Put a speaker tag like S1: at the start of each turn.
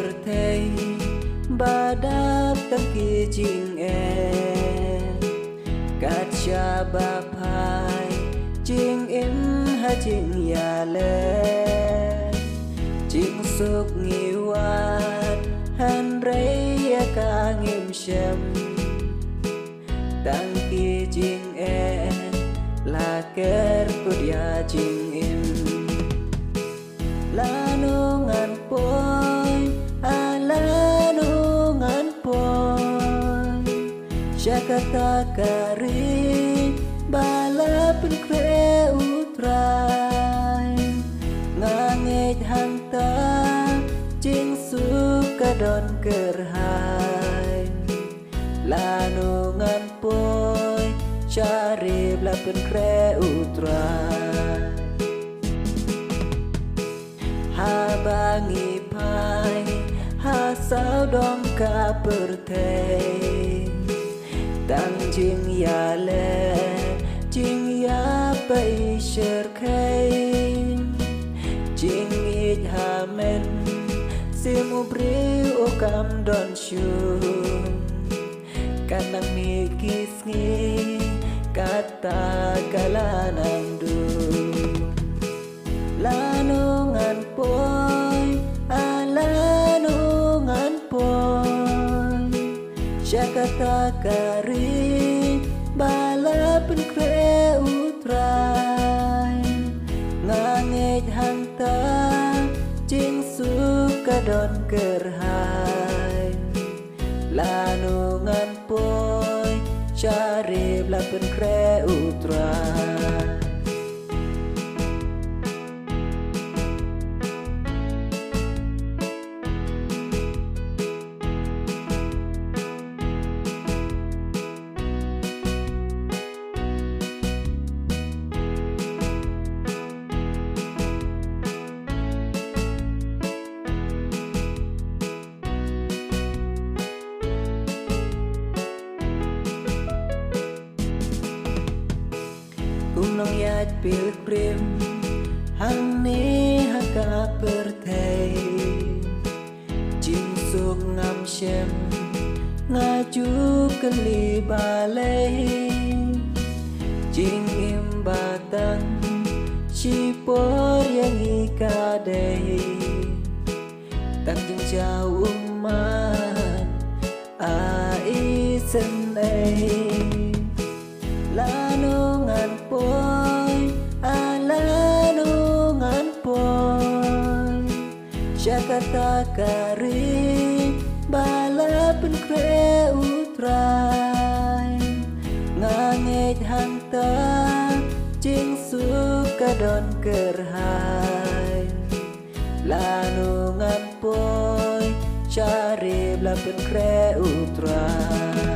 S1: perthei badap tangki jing kacha bapai jing im ha jing ya le jing suk ngiwat han rei ya ka ngim shem tangki jing la ker kudia jing im lanungan poi alanungan poi Jakarta kari balapin kre utrai ngangit hanta jing suka don kerhai lanungan poi cari balapin kre utrai Habangi pai ha sao dom ka perthei tang jing ya le jing ya pai sher khai jing it ha men simu bri o kam don shu kanang mi kisngi kata kalanang du lanungan poi alanungan poi Jakarta kari balapin kre utrai ngangit hanta jing suka don kerhai lanungan poi cari balapin kre utrai Nong yat pilgrim hang ni haka perthei jing suk ngam shem ngaju keli balai jing im batang cipor yang ikadei tang jing jauh umat ai senai lanungan poi alanungan poi Jakarta kari balapin kre utrai ngangit hanta jing suka don kerhai lanungan poi cari balapin kre utrai